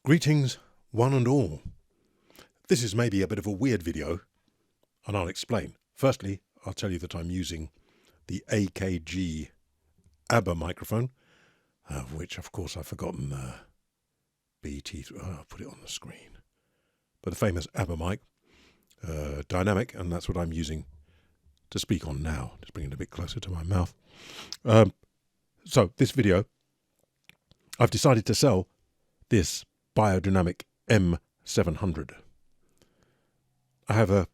Greetings, one and all. This is maybe a bit of a weird video, and I'll explain. Firstly, I'll tell you that I'm using the AKG ABBA microphone, of which, of course, I've forgotten the BT. I'll put it on the screen. But the famous ABBA mic, dynamic, and that's what I'm using to speak on now. Just bring it a bit closer to my mouth. So this video, I've decided to sell this Beyerdynamic M700. I have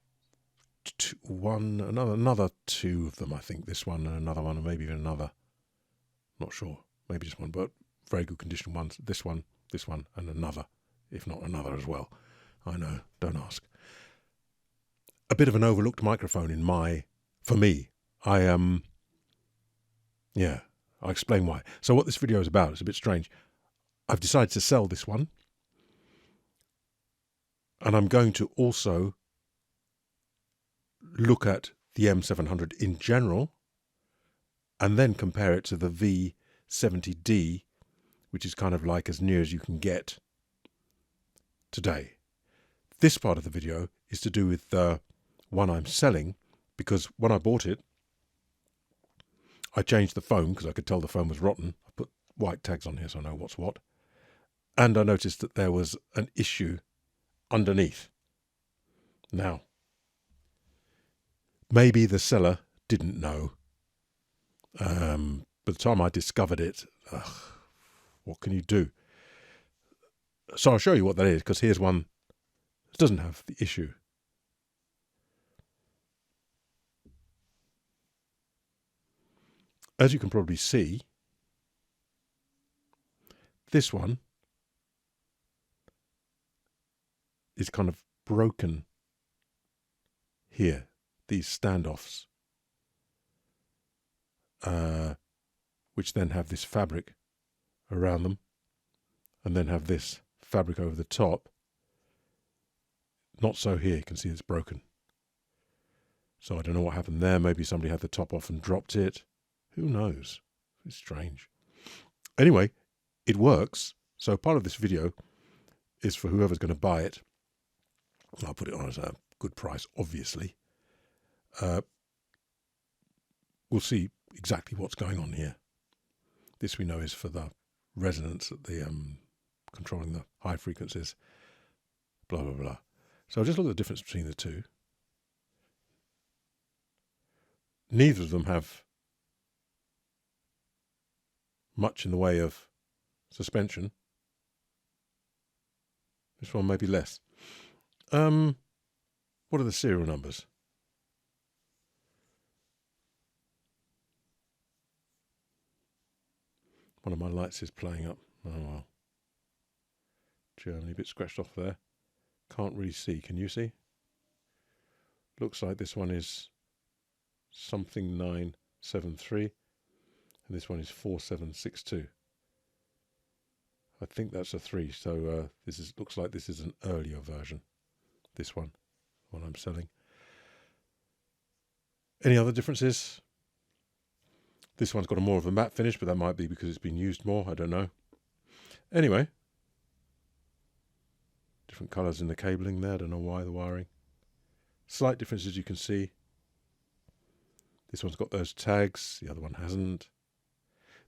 another two of them, I think. This one and another one, and maybe even another. Not sure. Maybe just one, but very good condition ones. This one, and another, if not another as well. I know, don't ask. A bit of an overlooked microphone for me. I'll explain why. So what this video is about, it's a bit strange. I've decided to sell this one. And I'm going to also look at the M700 in general and then compare it to the V70d, which is kind of like as near as you can get today. This part of the video is to do with the one I'm selling, because when I bought it, I changed the foam because I could tell the foam was rotten. I put white tags on here so I know what's what. And I noticed that there was an issue underneath. Now, maybe the seller didn't know. By the time I discovered it, what can you do? So I'll show you what that is, because here's one that doesn't have the issue. As you can probably see, this one is kind of broken here, these standoffs, which then have this fabric around them, and then have this fabric over the top. Not so here, you can see it's broken. So I don't know what happened there. Maybe somebody had the top off and dropped it. Who knows? It's strange. Anyway, it works. So part of this video is for whoever's going to buy it. I'll put it on as a good price, obviously. We'll see exactly what's going on here. This we know is for the resonance at the controlling the high frequencies. Blah blah blah. So I'll just look at the difference between the two. Neither of them have much in the way of suspension. This one may be less. What are the serial numbers? One of my lights is playing up. Oh well. Germany, a bit scratched off there. Can't really see. Can you see? Looks like this one is something 973, and this one is 4762. I think that's a 3. So looks like this is an earlier version. This one I'm selling. Any other differences? This one's got more of a matte finish, but that might be because it's been used more. I don't know. Anyway, different colours in the cabling there. I don't know why, the wiring. Slight differences you can see. This one's got those tags. The other one hasn't.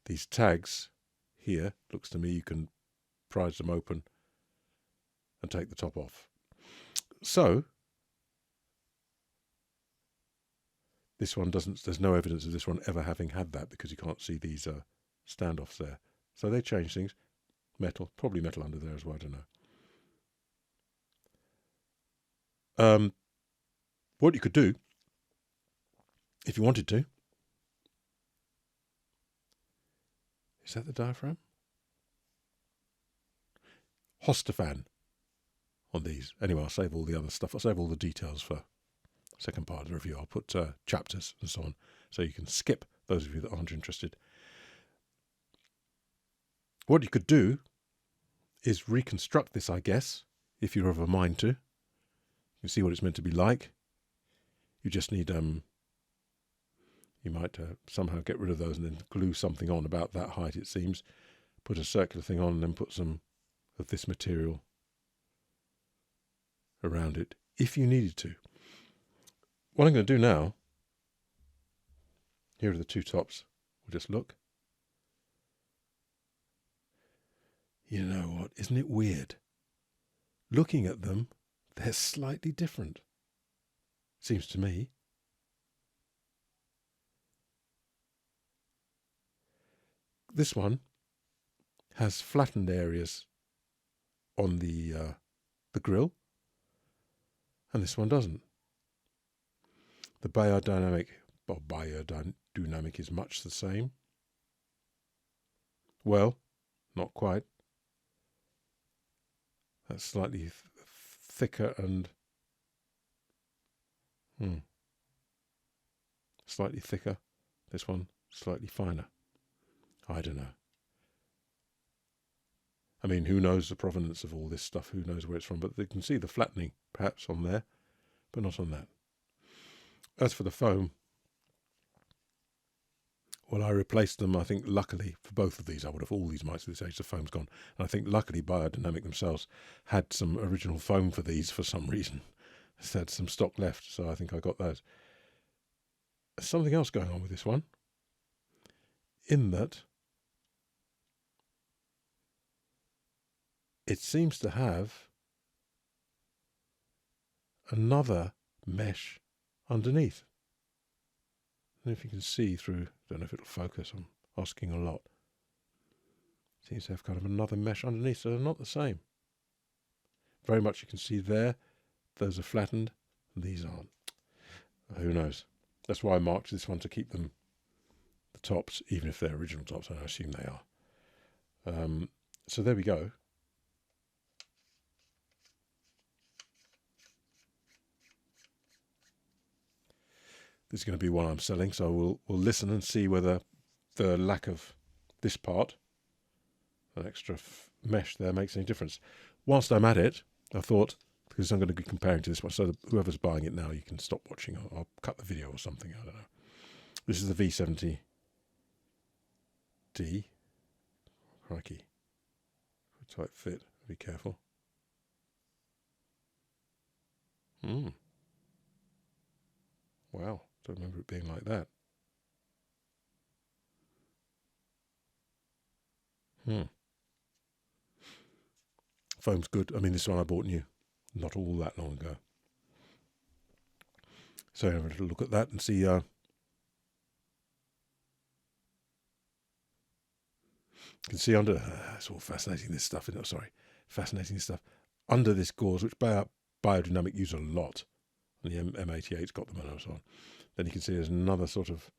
These tags here, looks to me you can prise them open and take the top off. So this one doesn't, there's no evidence of this one ever having had that, because you can't see these standoffs there. So they change things. Metal, probably metal under there as well, I don't know. What you could do, if you wanted to, is that the diaphragm? Hostafan on these. Anyway, I'll save all the other stuff. I'll save all the details for second part of the review. I'll put chapters and so on, so you can skip those of you that aren't interested. What you could do is reconstruct this, I guess, if you're of a mind to. You see what it's meant to be like. You just need you might somehow get rid of those and then glue something on about that height, it seems. Put a circular thing on and then put some of this material around it if you needed to. What I'm going to do now, here are the two tops. We'll just look. You know what? Isn't it weird? Looking at them, they're slightly different. Seems to me. This one has flattened areas on the grill, and this one doesn't. The Beyerdynamic is much the same. Well, not quite. That's slightly thicker and slightly thicker. This one slightly finer. I don't know. I mean, who knows the provenance of all this stuff? Who knows where it's from? But you can see the flattening perhaps on there, but not on that. As for the foam, well, I replaced them, I think, luckily, for both of these. I would have all these mics at this age, the foam's gone. And I think, luckily, Beyerdynamic themselves had some original foam for these for some reason. They had some stock left, so I think I got those. There's something else going on with this one, in that it seems to have another mesh underneath. I don't know if you can see through, don't know if it'll focus, I'm asking a lot. Seems to have kind of another mesh underneath, so they're not the same. Very much you can see there, those are flattened, and these aren't. Who knows? That's why I marked this one to keep them the tops, even if they're original tops, and I assume they are. So there we go. This is going to be one I'm selling, so we'll listen and see whether the lack of this part, an extra mesh there, makes any difference. Whilst I'm at it, I thought, because I'm going to be comparing to this one, so that whoever's buying it now, you can stop watching. I'll cut the video or something, I don't know. This is the V70d. Crikey. Tight fit, be careful. Wow. Don't remember it being like that. Foam's good. I mean, this one I bought new not all that long ago. So have a little look at that and see. You can see under. It's all fascinating, this stuff. Fascinating stuff under this gauze, which Beyerdynamic use a lot. And the M88's got them and so on. Then you can see there's another sort of,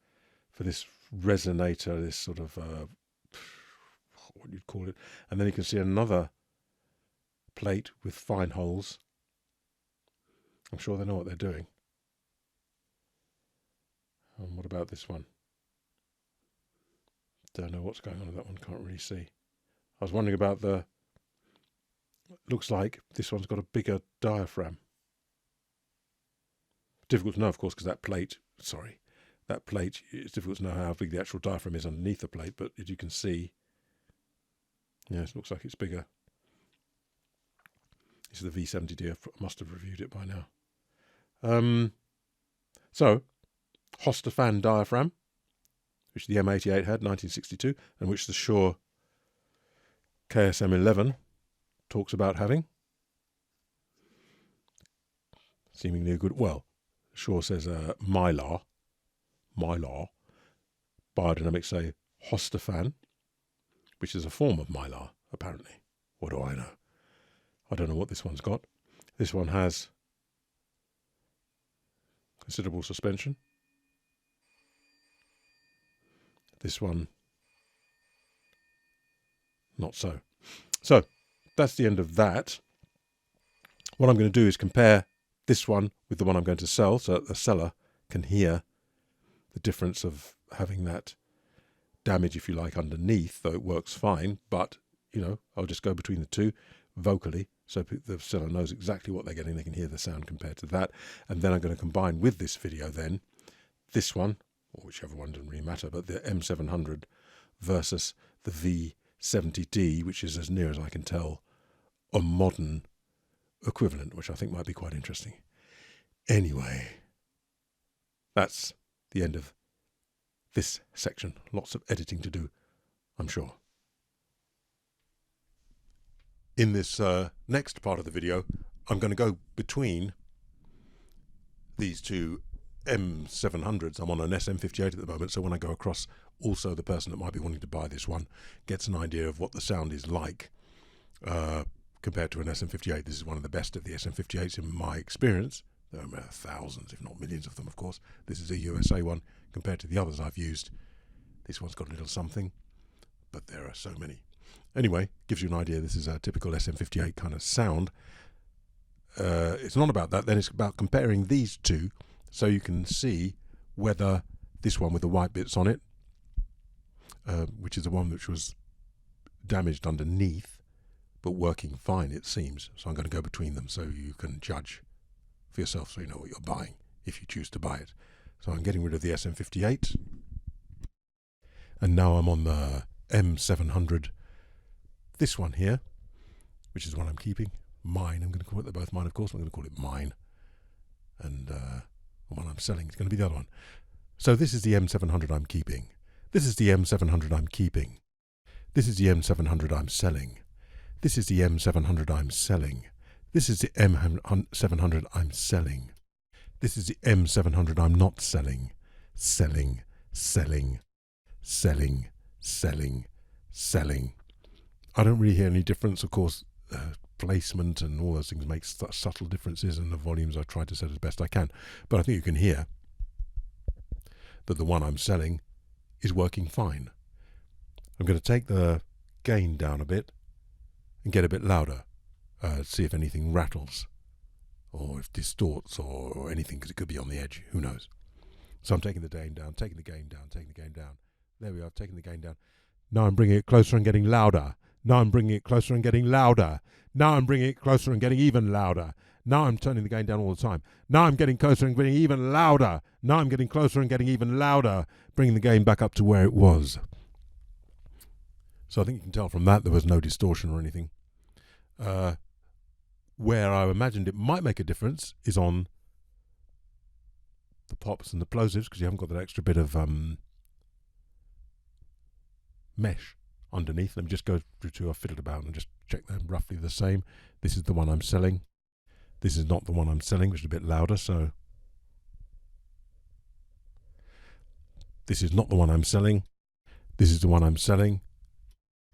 for this resonator, this sort of, what you'd call it. And then you can see another plate with fine holes. I'm sure they know what they're doing. And what about this one? Don't know what's going on with that one, can't really see. I was wondering about the, looks like this one's got a bigger diaphragm. Difficult to know, of course, because that plate, it's difficult to know how big the actual diaphragm is underneath the plate, but as you can see, yes, it looks like it's bigger. This is the V70d, I must have reviewed it by now. So, Hostafan diaphragm, which the M88 had, 1962, and which the Shure KSM11 talks about having. Seemingly a good, well, Shure says Mylar. Beyerdynamic say Hostafan, which is a form of Mylar, apparently. What do I know? I don't know what this one's got. This one has considerable suspension. This one, not so. So, that's the end of that. What I'm going to do is compare this one with the one I'm going to sell, so that the seller can hear the difference of having that damage, if you like, underneath, though it works fine. But, you know, I'll just go between the two vocally, so the seller knows exactly what they're getting. They can hear the sound compared to that. And then I'm going to combine with this video then this one, or whichever one, doesn't really matter, but the M700 versus the V70d, which is, as near as I can tell, a modern equivalent, which I think might be quite interesting. Anyway, that's the end of this section. Lots of editing to do, I'm sure. In this next part of the video, I'm going to go between these two M700s. I'm on an SM58 at the moment, so when I go across, also the person that might be wanting to buy this one gets an idea of what the sound is like compared to an SM58. This is one of the best of the SM58s in my experience. There are thousands, if not millions of them, of course. This is a USA one compared to the others I've used. This one's got a little something, but there are so many. Anyway, gives you an idea. This is a typical SM58 kind of sound. It's not about that, then it's about comparing these two so you can see whether this one with the white bits on it, which is the one which was damaged underneath, but working fine it seems. So I'm going to go between them so you can judge for yourself so you know what you're buying if you choose to buy it. So I'm getting rid of the SM58 and now I'm on the M700. This one here, which is the one I'm keeping. Mine, I'm going to call it, they're both mine of course, I'm going to call it mine. And the one I'm selling is going to be the other one. So this is the M700 I'm keeping. This is the M700 I'm keeping. This is the M700 I'm selling. This is the M700 I'm selling. This is the M700 I'm selling. This is the M700 I'm not selling. Selling, selling, selling, selling, selling. I don't really hear any difference, of course. Placement and all those things make subtle differences, and the volumes I try to set as best I can. But I think you can hear that the one I'm selling is working fine. I'm going to take the gain down a bit and get a bit louder, see if anything rattles or if distorts or anything, because it could be on the edge, who knows. So I'm taking the gain down, taking the gain down, taking the gain down. There we are, taking the gain down. Now I'm bringing it closer and getting louder. Now I'm bringing it closer and getting louder. Now I'm bringing it closer and getting even louder. Now I'm turning the gain down all the time. Now I'm getting closer and getting even louder. Now I'm getting closer and getting even louder, bringing the gain back up to where it was. So I think you can tell from that there was no distortion or anything. Where I imagined it might make a difference is on the pops and the plosives, because you haven't got that extra bit of mesh underneath. Let me just go through to, I've fiddled about and just check them roughly the same. This is the one I'm selling. This is not the one I'm selling, which is a bit louder, so this is not the one I'm selling. This is the one I'm selling.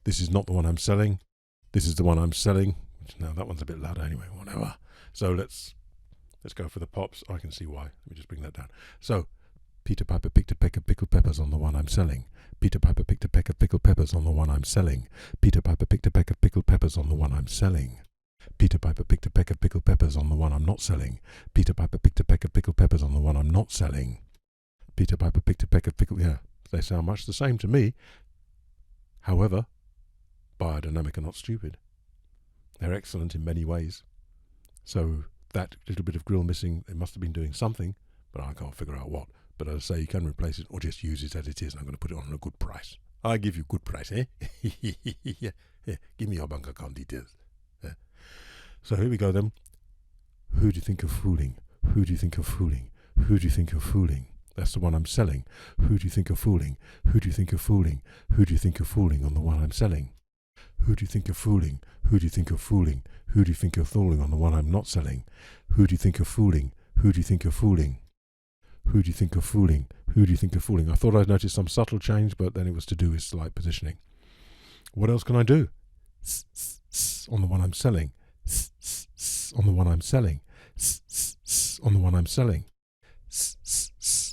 This is not the one I'm selling. This is the one I'm selling. Now that one's a bit louder anyway, whatever. So let's go for the pops. I can see why. Let me just bring that down. So Peter Piper picked a peck of pickled peppers on the one I'm selling. Peter Piper picked a peck of pickled peppers on the one I'm selling. Peter Piper picked a peck of pickled peppers on the one I'm selling. Peter Piper picked a peck of pickled peppers on the one I'm not selling. Peter Piper picked a peck of pickled peppers on the one I'm not selling. Peter Piper picked a peck of pickled... Yeah, they sound much the same to me. However, Beyerdynamic are not stupid. They're excellent in many ways. So that little bit of grill missing, they must have been doing something, but I can't figure out what. But as I say, you can replace it or just use it as it is, and I'm going to put it on a good price. I give you good price, eh? Yeah, give me your bank account details. Yeah. So here we go then. Who do you think you're fooling? Who do you think you're fooling? Who do you think you're fooling? That's the one I'm selling. Who do you think you're fooling? Who do you think you're fooling? Who do you think you're fooling on the one I'm selling? Who do you think you're fooling? Who do you think you're fooling? Who do you think you're fooling on the one I'm not selling? Who do you think you're fooling? Who do you think you're fooling? Who do you think you're fooling? Who do you think you're fooling? I thought I'd noticed some subtle change, but then it was to do with slight positioning. What else can I do? On the one I'm selling. On the one I'm selling. On the one I'm selling.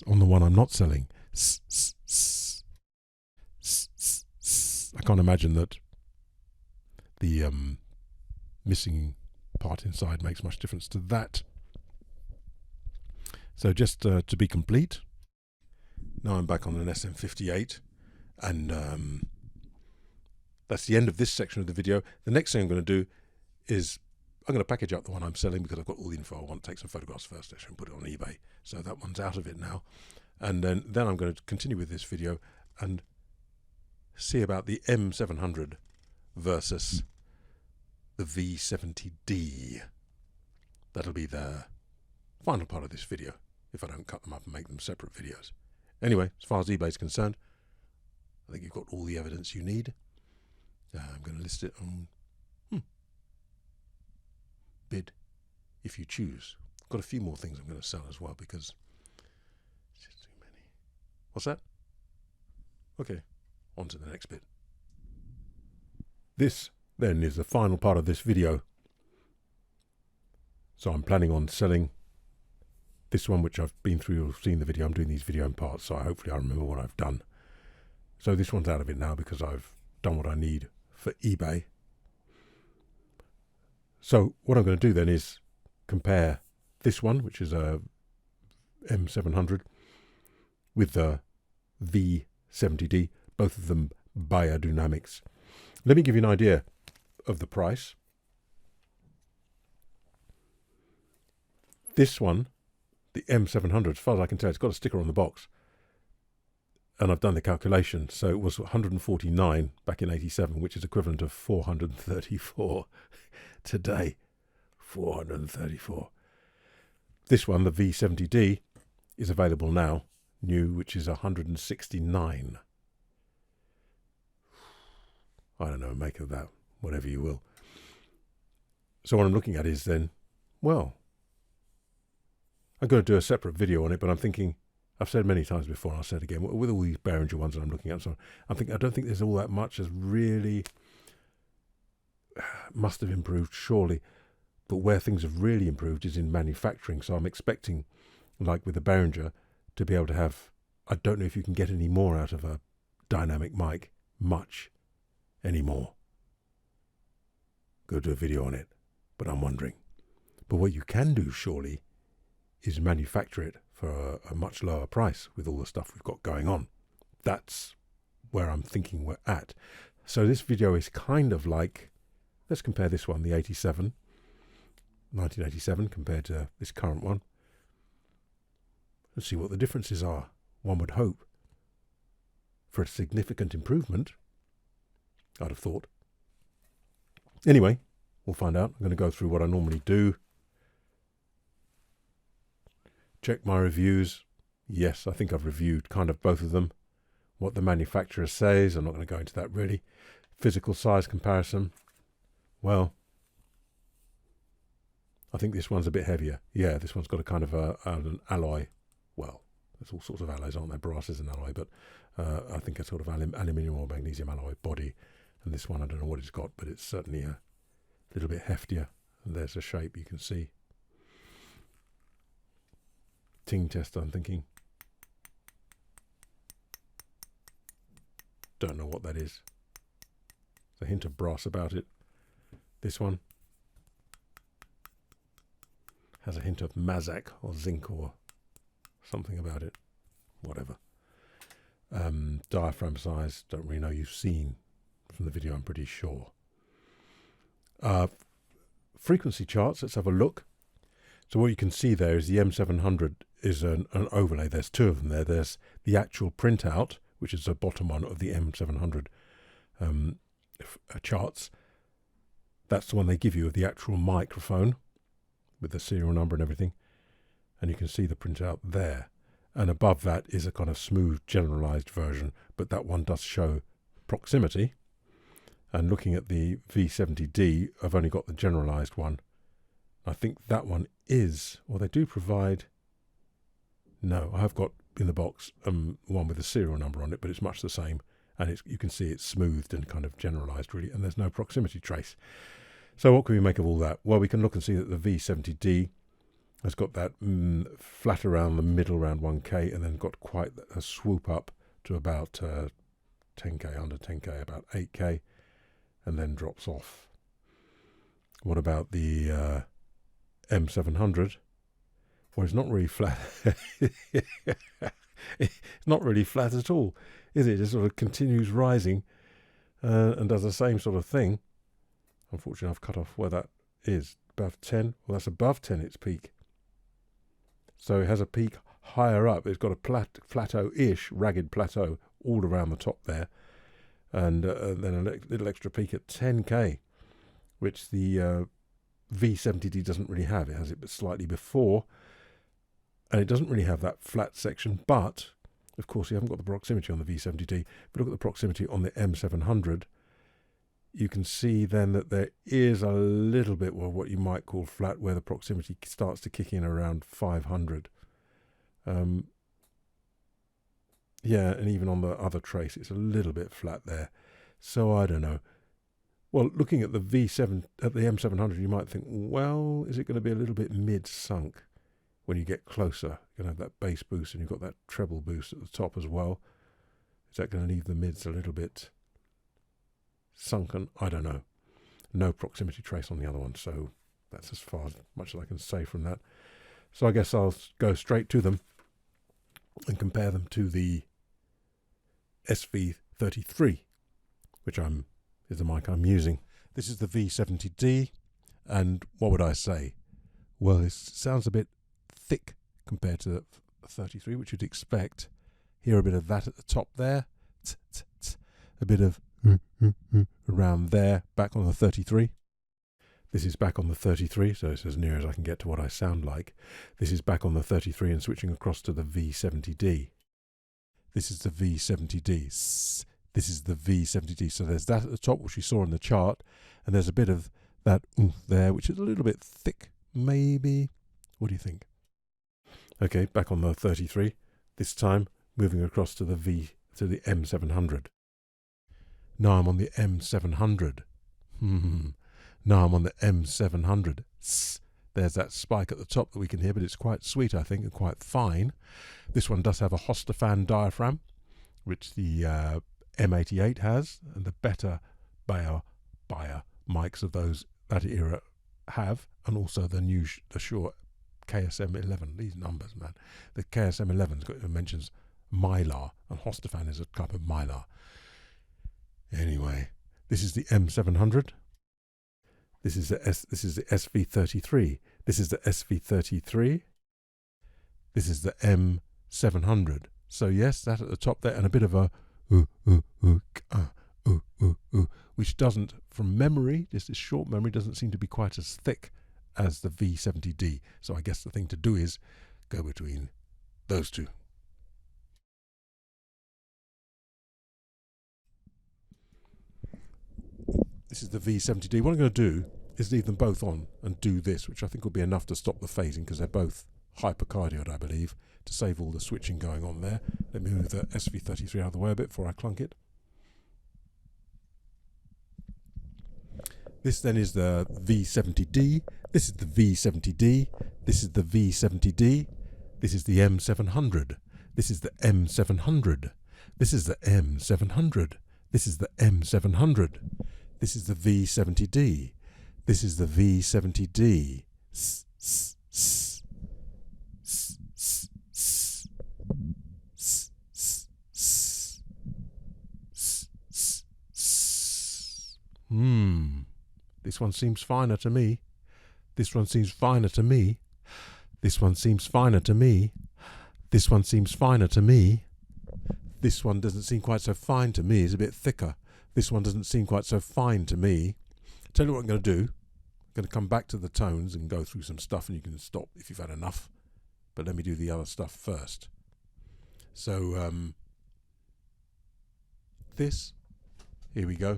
On the one I'm not selling. I can't imagine that the missing part inside makes much difference to that. So just to be complete, now I'm back on an SM58, and that's the end of this section of the video. The next thing I'm going to do is I'm going to package up the one I'm selling, because I've got all the info I want to take some photographs first actually and put it on eBay. So that one's out of it now. And then I'm going to continue with this video and see about the M700 versus the V70D. That'll be the final part of this video, if I don't cut them up and make them separate videos. Anyway, as far as eBay is concerned, I think you've got all the evidence you need. I'm going to list it on bid if you choose. I've got a few more things I'm going to sell as well because it's just too many. What's that? Okay, on to the next bit. This then is the final part of this video. So I'm planning on selling this one, which I've been through, you've seen the video. I'm doing these video in parts, so hopefully I remember what I've done. So this one's out of it now because I've done what I need for eBay. So what I'm going to do then is compare this one, which is a M700, with the V70d, both of them Beyerdynamics. Let me give you an idea of the price. This one, the M700, as far as I can tell, it's got a sticker on the box. And I've done the calculation, so it was 149 back in 87, which is equivalent of 434 today. 434. This one, the V70D, is available now, new, which is 169. I don't know, make of that whatever you will. So what I'm looking at is then, well, I'm going to do a separate video on it, but I'm thinking, I've said many times before, and I'll say it again, with all these Behringer ones that I'm looking at, so I don't think there's all that much as really must have improved, surely. But where things have really improved is in manufacturing. So I'm expecting, like with the Behringer, to be able to have, I don't know if you can get any more out of a dynamic mic, much anymore. Go do a video on it, but I'm wondering. But what you can do, surely, is manufacture it for a much lower price with all the stuff we've got going on. That's where I'm thinking we're at. So this video is kind of like, let's compare this one, the 1987 compared to this current one. Let's see what the differences are. One would hope for a significant improvement, I'd have thought. Anyway, we'll find out. I'm going to go through what I normally do. Check my reviews. Yes, I think I've reviewed kind of both of them. What the manufacturer says, I'm not going to go into that really. Physical size comparison. Well, I think this one's a bit heavier. Yeah, this one's got a kind of an alloy. Well, there's all sorts of alloys, aren't there? Brass is an alloy, but I think a sort of aluminium or magnesium alloy body. And this one, I don't know what it's got, but it's certainly a little bit heftier. And there's the shape you can see. Ting test, I'm thinking. Don't know what that is. There's a hint of brass about it. This one has a hint of mazak or zinc or something about it. Whatever. Diaphragm size, don't really know. You've seen from the video, I'm pretty sure. Frequency charts, let's have a look. So what you can see there is the M700 is an overlay. There's two of them there. There's the actual printout, which is the bottom one of the M700 charts. That's the one they give you of the actual microphone with the serial number and everything. And you can see the printout there. And above that is a kind of smooth, generalized version. But that one does show proximity. And looking at the V70D, I've only got the generalized one. I think that one is, well, they do provide, no, I have got in the box one with a serial number on it, but it's much the same. And you can see it's smoothed and kind of generalized, really, and there's no proximity trace. So what can we make of all that? Well, we can look and see that the V70D has got that flat around the middle, around 1K, and then got quite a swoop up to about 10K, under 10K, about 8K, and then drops off. What about the M700? Well, it's not really flat. It's not really flat at all, is it? It sort of continues rising and does the same sort of thing. Unfortunately, I've cut off where that is. Above 10. Well, that's above 10, its peak. So it has a peak higher up. It's got a plateau-ish, ragged plateau all around the top there. And then a little extra peak at 10K, which the V70D doesn't really have. It has it slightly before, and it doesn't really have that flat section, but of course you haven't got the proximity on the V70D. If you look at the proximity on the M700, you can see then that there is a little bit, well, what you might call flat, where the proximity starts to kick in around 500. Yeah, and even on the other trace, it's a little bit flat there. So I don't know. Well, looking at the M700, you might think, well, is it going to be a little bit mid-sunk when you get closer? You're going to have that bass boost, and you've got that treble boost at the top as well. Is that going to leave the mids a little bit sunken? I don't know. No proximity trace on the other one, so that's as much as I can say from that. So I guess I'll go straight to them and compare them to the SV33, which is the mic I'm using. This is the V70D, and what would I say? Well, it sounds a bit thick compared to the 33, which you'd expect. Hear a bit of that at the top there, a bit of around there, back on the 33. This is back on the 33, so it's as near as I can get to what I sound like. This is back on the 33 and switching across to the V70D. This is the V70D. This is the V70D. So there's that at the top, which you saw in the chart, and there's a bit of that there, which is a little bit thick, maybe. What do you think? Okay, back on the 33. This time moving across to the M700. Now I'm on the M700. Now I'm on the M700. There's that spike at the top that we can hear, but it's quite sweet, I think, and quite fine. This one does have a Hostafan diaphragm, which the M88 has, and the better Bayer mics of that era have, and also the Shure KSM11. These numbers, man. The KSM11 mentions Mylar, and Hostafan is a type of Mylar. Anyway, this is the M700. This is the SV33. This is the SV33. This is the M700. So yes, that at the top there, and a bit of a which doesn't, from memory, just this short memory, doesn't seem to be quite as thick as the V70D. So I guess the thing to do is go between those two. This is the V70D. What I'm going to do is leave them both on and do this, which I think will be enough to stop the phasing, because they're both hypercardioid, I believe, to save all the switching going on there. Let me move the SV33 out of the way a bit before I clunk it. This then is the V70D. This is the V70D. This is the V70D. This is the M700. This is the M700. This is the M700. This is the M700. This is the V70D. This is the V70D. This one seems finer to me. This one seems finer to me. This one seems finer to me. This one seems finer to me. This one doesn't seem quite so fine to me. It's a bit thicker. This one doesn't seem quite so fine to me. Tell you what I'm going to do. I'm going to come back to the tones and go through some stuff, and you can stop if you've had enough. But let me do the other stuff first. So, here we go.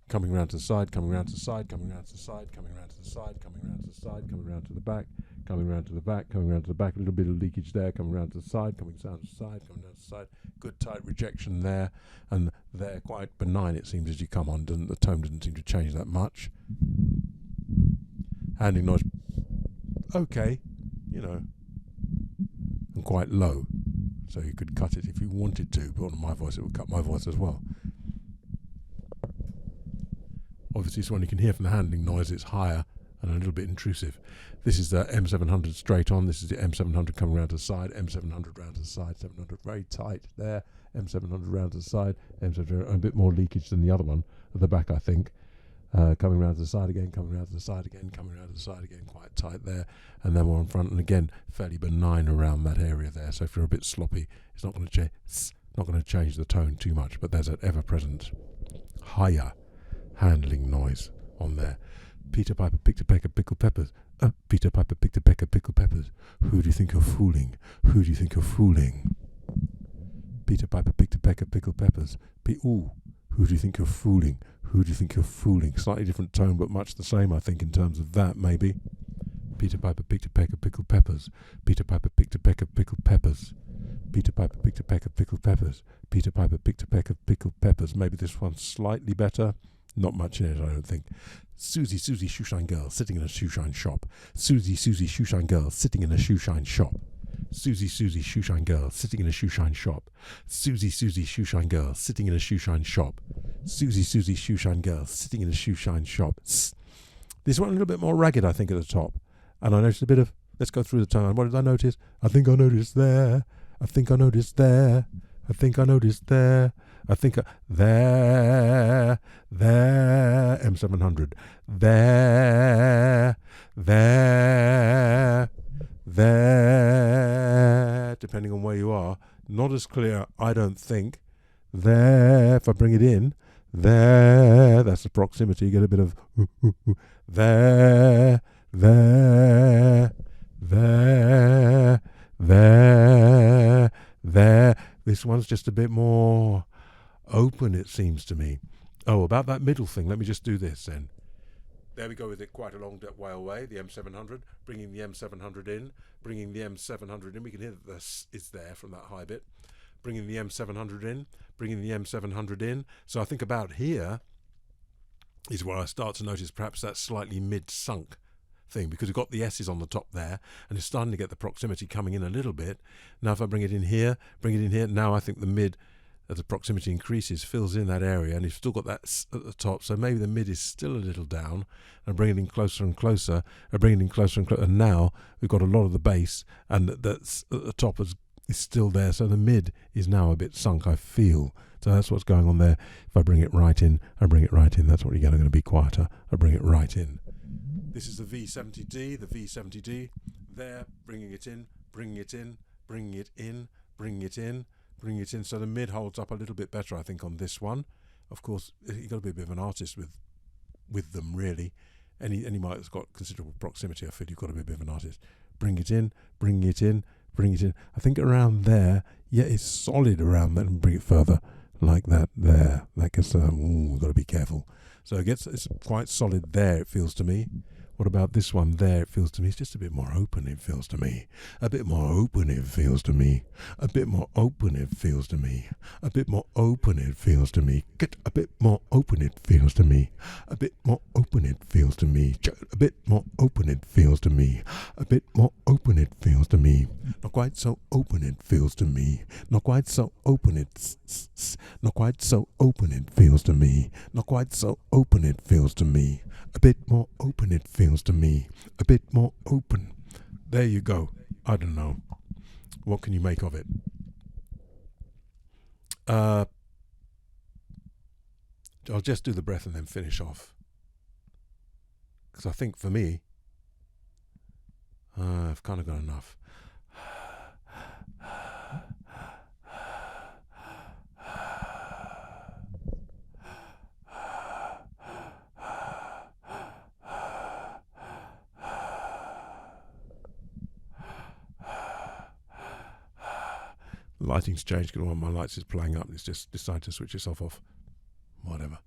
Coming around to the side, coming around to the side, coming around to the side, coming around to the side, coming around to the side, coming around to the back, coming around to the back, coming around to the back, a little bit of leakage there, coming around to the side, coming down to the side, coming down to the side. Good tight rejection there, and they're quite benign, it seems, as you come on. The tone doesn't seem to change that much. Handling noise, okay, you know, and quite low. So you could cut it if you wanted to, but on my voice it would cut my voice as well. Obviously, this one you can hear from the handling noise, it's higher and a little bit intrusive. This is the M700 straight on. This is the M700 coming around to the side, M700 round to the side, 700 very tight there, M700 round to the side, M700 a bit more leakage than the other one at the back, I think. Coming around to the side again, coming around to the side again, coming around to the side again, quite tight there, and then more in front, and again fairly benign around that area there. So if you're a bit sloppy, it's not going to change the tone too much, but there's an ever-present higher handling noise on there. Peter Piper picked a peck of pickled peppers. Peter Piper picked a peck of pickled peppers. Who do you think you're fooling? Who do you think you're fooling? Peter Piper picked a peck of pickled peppers. Ooh, who do you think you're fooling? Who do you think you're fooling? Slightly different tone, but much the same, I think, in terms of that, maybe. Peter Piper picked a peck of pickled peppers. Peter Piper picked a peck of pickled peppers. Peter Piper picked a peck of pickled peppers. Peter Piper picked a peck of pickled peppers. Maybe this one's slightly better. Not much in it, I don't think. Susie, shoeshine girl, sitting in a shoeshine shop. Susie, shoeshine girl, sitting in a shoeshine shop. Susie, shoeshine girl, sitting in a shoeshine shop. Susie, shoeshine girl, sitting in a shoeshine shop. Susie, shoeshine girl, sitting in a shoeshine shop. This one a little bit more ragged, I think, at the top. And I noticed a bit of, let's go through the tone. What did I notice? I think I noticed there. I think I noticed there. I think I noticed there. I think there, M700, there, depending on where you are. Not as clear, I don't think. There, if I bring it in, there, that's the proximity. You get a bit of there. This one's just a bit more open, it seems to me. Oh, about that middle thing, let me just do this then. There we go with it quite a long way away, the M700, bringing the M700 in, bringing the M700 in. We can hear that this is there from that high bit. Bringing the M700 in, bringing the M700 in. So I think about here is where I start to notice perhaps that slightly mid-sunk thing, because we've got the Esses on the top there, and it's starting to get the proximity coming in a little bit. Now if I bring it in here, now I think the mid, as the proximity increases, fills in that area, and you've still got that at the top, so maybe the mid is still a little down, and bring it in closer and closer, and now we've got a lot of the bass, and that's at the top is still there, so the mid is now a bit sunk, I feel. So that's what's going on there. If I bring it right in, that's what you're going to be quieter. I bring it right in. This is the V70D, there, bringing it in, bringing it in, bringing it in, bringing it in, bringing it in. So the mid holds up a little bit better, I think, on this one. Of course, you've got to be a bit of an artist with them, really. Any mic that's got considerable proximity, I feel you've got to be a bit of an artist. Bring it in, bring it in, bring it in. I think around there, yeah, it's solid around that, and bring it further, like that there. That gets, we've got to be careful. So it's quite solid there, it feels to me. What about this one there? It feels to me it's just a bit more open, it feels to me. A bit more open, it feels to me. A bit more open, it feels to me. A bit more open, it feels to me. Get a bit more open, it feels to me. A bit more open, it feels to me. A bit more open, it feels to me. A bit more open, it feels to me. Not quite so open, it feels to me. Not quite so open, not quite so open, it feels to me. Not quite so open, it feels to me. A bit more open, it feels to me. A bit more open. There you go. I don't know. What can you make of it? I'll just do the breath and then finish off. Because I think for me, I've kind of got enough. Lighting's changed because one of my lights is playing up and it's just decided to switch itself off. Whatever.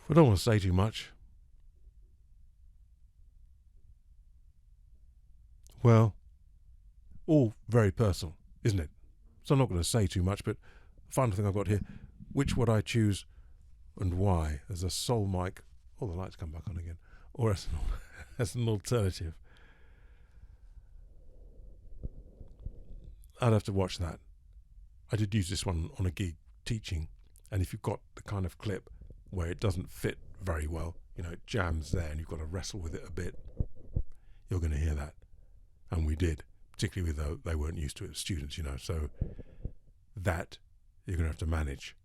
I don't want to say too much. Well, all very personal, isn't it? So I'm not going to say too much, but the final thing I've got here, which would I choose and why as a soul mic? Oh, the lights come back on again. Or as an alternative. I'd have to watch that. I did use this one on a gig teaching, and if you've got the kind of clip where it doesn't fit very well, you know, it jams there and you've got to wrestle with it a bit, you're going to hear that. And we did, particularly with they weren't used to it, students, you know, so that you're going to have to manage.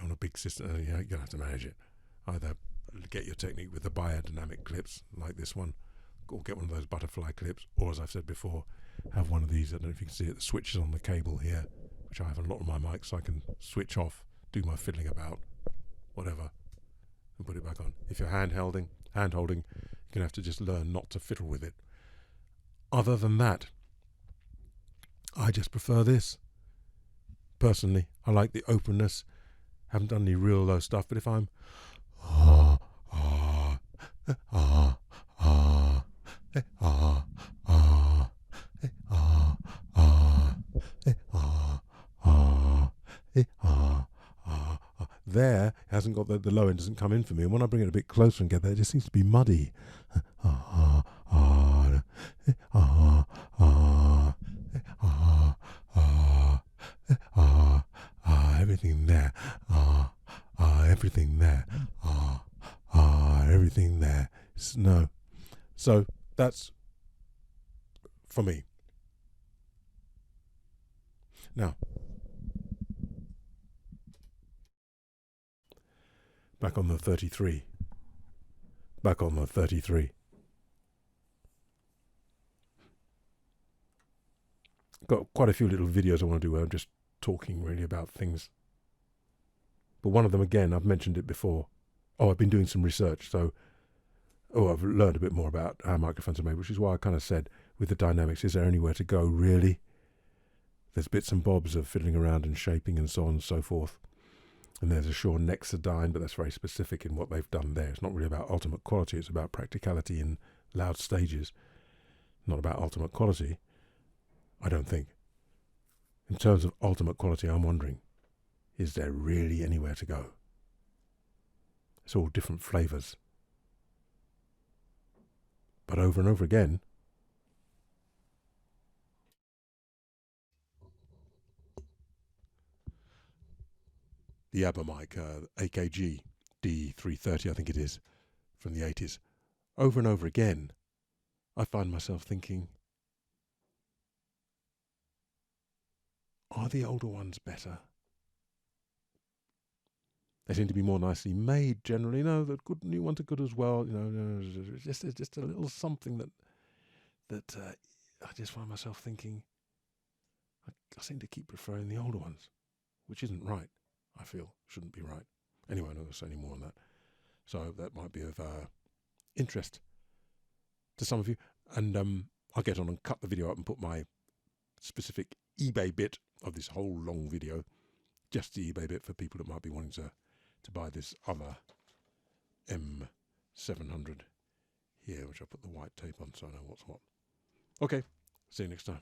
On a big system, you're going to have to manage it. Either get your technique with the Beyerdynamic clips like this one, or get one of those butterfly clips, or as I've said before, have one of these, I don't know if you can see it, the switches on the cable here, which I have on a lot of my mics, so I can switch off, do my fiddling about, whatever, and put it back on. If you're hand-holding, you're going to have to just learn not to fiddle with it. Other than that, I just prefer this. Personally, I like the openness. Haven't done any real low stuff, but if I'm there, it hasn't got the low end doesn't come in for me, and when I bring it a bit closer and get there, it just seems to be muddy. Everything there, everything there, everything there. No, so that's for me. Now, back on the 33. Back on the 33. Got quite a few little videos I want to do where I'm just talking really about things. But one of them, again, I've mentioned it before. I've been doing some research, so I've learned a bit more about how microphones are made, which is why I kind of said, with the dynamics, is there anywhere to go, really? There's bits and bobs of fiddling around and shaping and so on and so forth. And there's a Shure Nexodyne, but that's very specific in what they've done there. It's not really about ultimate quality, it's about practicality in loud stages. Not about ultimate quality, I don't think. In terms of ultimate quality, I'm wondering, is there really anywhere to go? It's all different flavours. But over and over again, the ABBA mic, AKG D330, I think it is, from the 80s. Over and over again, I find myself thinking, are the older ones better? They seem to be more nicely made generally. No, the good new ones are good as well. You know, just a little something that I just find myself thinking, I seem to keep preferring the older ones, which isn't right. I feel shouldn't be right. Anyway, I'm not going to say any more on that. So that might be of interest to some of you. And I'll get on and cut the video up and put my specific eBay bit of this whole long video, just the eBay bit for people that might be wanting to buy this other M700 here, which I put the white tape on so I know what's what. Okay, see you next time.